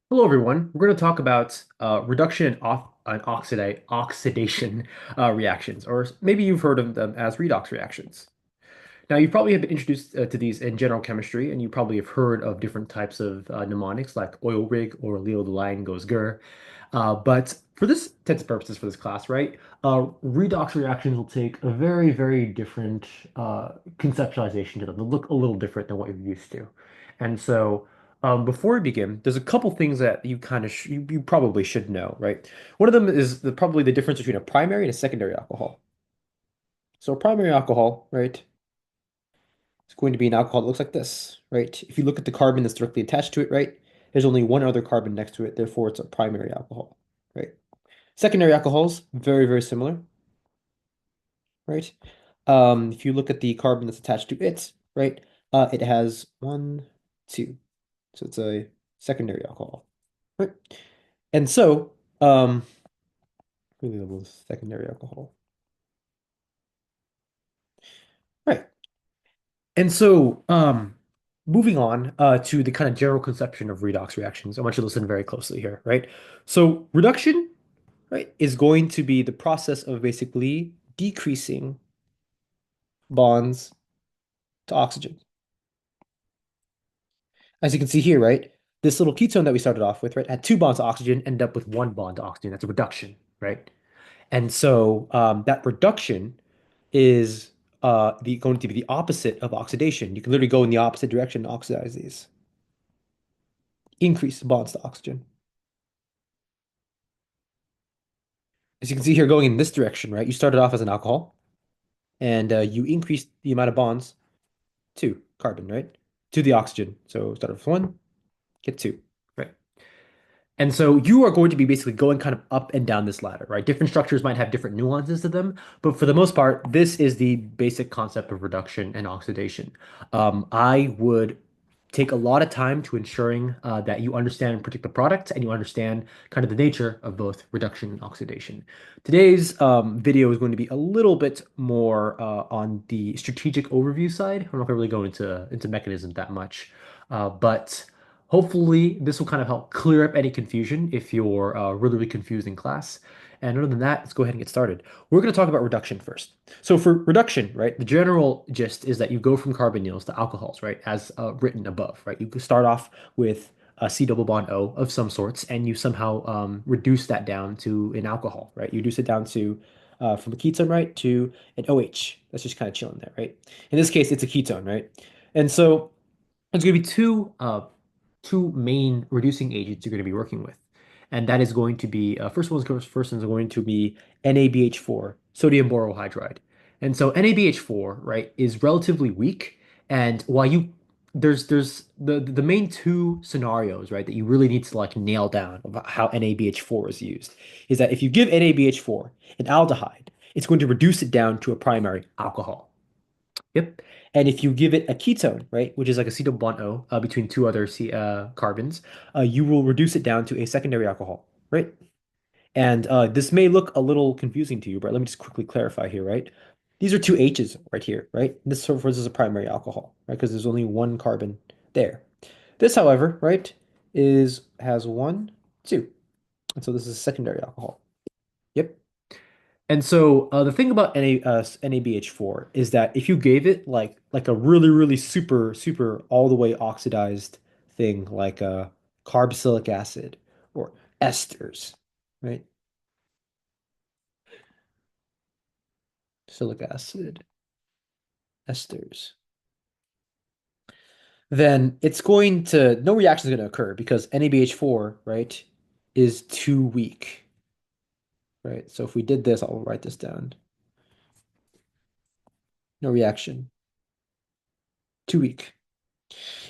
Hello, everyone. We're going to talk about reduction and oxidation reactions, or maybe you've heard of them as redox reactions. Now, you probably have been introduced to these in general chemistry, and you probably have heard of different types of mnemonics like oil rig or Leo the Lion goes grr. But for this intents and purposes for this class, right, redox reactions will take a very, very different conceptualization to them. They'll look a little different than what you're used to. And so, before we begin, there's a couple things that you kind of you probably should know, right? One of them is probably the difference between a primary and a secondary alcohol. So, a primary alcohol, right? It's going to be an alcohol that looks like this, right? If you look at the carbon that's directly attached to it, right? There's only one other carbon next to it, therefore it's a primary alcohol, right? Secondary alcohols, very, very similar, right? If you look at the carbon that's attached to it, right? It has one, two. So it's a secondary alcohol, right? And so, really labeled secondary alcohol, right? And so, moving on to the kind of general conception of redox reactions, I want you to listen very closely here, right? So, reduction, right, is going to be the process of basically decreasing bonds to oxygen. As you can see here, right, this little ketone that we started off with, right, had two bonds to oxygen, ended up with one bond to oxygen. That's a reduction, right? And so that reduction is going to be the opposite of oxidation. You can literally go in the opposite direction and oxidize these. Increase bonds to oxygen. As you can see here, going in this direction, right? You started off as an alcohol, and you increased the amount of bonds to carbon, right? To the oxygen. So start with one, get two, right? And so you are going to be basically going kind of up and down this ladder, right? Different structures might have different nuances to them, but for the most part, this is the basic concept of reduction and oxidation. I would take a lot of time to ensuring that you understand and predict the product and you understand kind of the nature of both reduction and oxidation. Today's video is going to be a little bit more on the strategic overview side. I'm not going to really go into mechanisms that much, but hopefully, this will kind of help clear up any confusion if you're really, really confused in class. And other than that, let's go ahead and get started. We're going to talk about reduction first. So for reduction, right, the general gist is that you go from carbonyls to alcohols, right, as written above, right? You start off with a C double bond O of some sorts, and you somehow reduce that down to an alcohol, right? You reduce it down to from a ketone, right, to an OH. That's just kind of chilling there, right? In this case, it's a ketone, right? And so there's going to be two main reducing agents you're going to be working with. And that is going to be first one's going to be NaBH4, sodium borohydride. And so NaBH4, right, is relatively weak. And while you there's the main two scenarios, right, that you really need to like nail down about how NaBH4 is used is that if you give NaBH4 an aldehyde, it's going to reduce it down to a primary alcohol. Yep. And if you give it a ketone, right, which is like a C double bond O between two other carbons, you will reduce it down to a secondary alcohol, right? And this may look a little confusing to you, but let me just quickly clarify here, right? These are two H's right here, right? This serves as a primary alcohol, right? Because there's only one carbon there. This, however, right, is has one, two. And so this is a secondary alcohol. Yep. And so the thing about NaBH4 is that if you gave it like a really really super super all the way oxidized thing like carboxylic acid or esters, right? Silic acid, esters, then it's going to no reaction is going to occur because NaBH4, right, is too weak, right? So if we did this, I'll write this down. No reaction, too weak.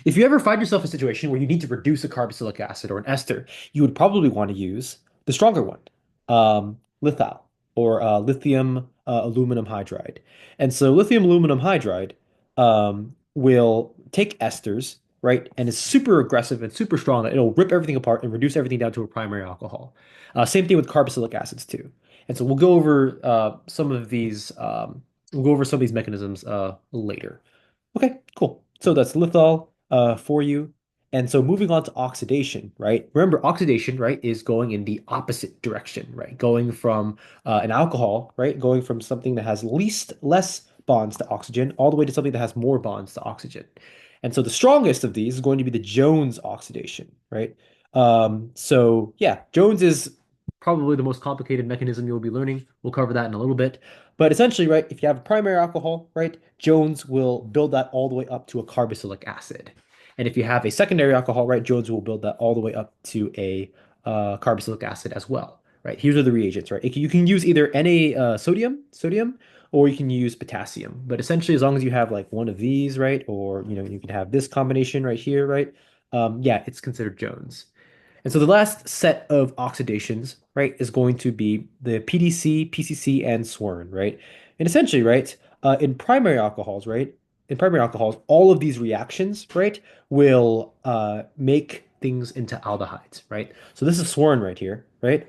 If you ever find yourself in a situation where you need to reduce a carboxylic acid or an ester, you would probably want to use the stronger one, lithium or lithium aluminum hydride. And so lithium aluminum hydride will take esters, right, and is super aggressive and super strong. It'll rip everything apart and reduce everything down to a primary alcohol. Same thing with carboxylic acids too. And so we'll go over some of these. We'll go over some of these mechanisms later. Okay, cool. So that's lithol for you. And so moving on to oxidation, right? Remember, oxidation, right, is going in the opposite direction, right? Going from an alcohol, right? Going from something that has less bonds to oxygen all the way to something that has more bonds to oxygen. And so the strongest of these is going to be the Jones oxidation, right? So yeah, Jones is probably the most complicated mechanism you'll be learning. We'll cover that in a little bit. But essentially, right, if you have a primary alcohol, right, Jones will build that all the way up to a carboxylic acid. And if you have a secondary alcohol, right, Jones will build that all the way up to a carboxylic acid as well, right? Here are the reagents, right? You can use either sodium, or you can use potassium. But essentially, as long as you have like one of these, right, or you can have this combination right here, right? Yeah, it's considered Jones. And so the last set of oxidations, right, is going to be the PDC, PCC, and Swern, right? And essentially, right, in primary alcohols, right, all of these reactions, right, will make things into aldehydes, right? So this is Swern right here, right?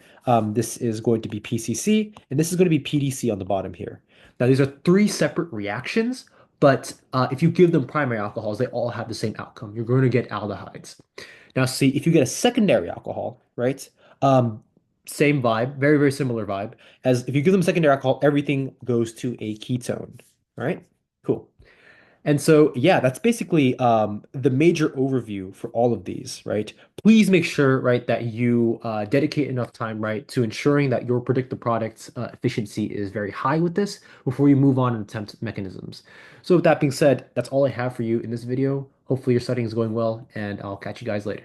This is going to be PCC, and this is going to be PDC on the bottom here. Now, these are three separate reactions, but if you give them primary alcohols, they all have the same outcome. You're going to get aldehydes. Now, see, if you get a secondary alcohol, right? Um, Same vibe, very, very similar vibe. As if you give them secondary alcohol, everything goes to a ketone, right? Cool. And so, yeah, that's basically the major overview for all of these, right? Please make sure, right, that you dedicate enough time, right, to ensuring that your predictive product's efficiency is very high with this before you move on and attempt mechanisms. So with that being said, that's all I have for you in this video. Hopefully your studying is going well, and I'll catch you guys later.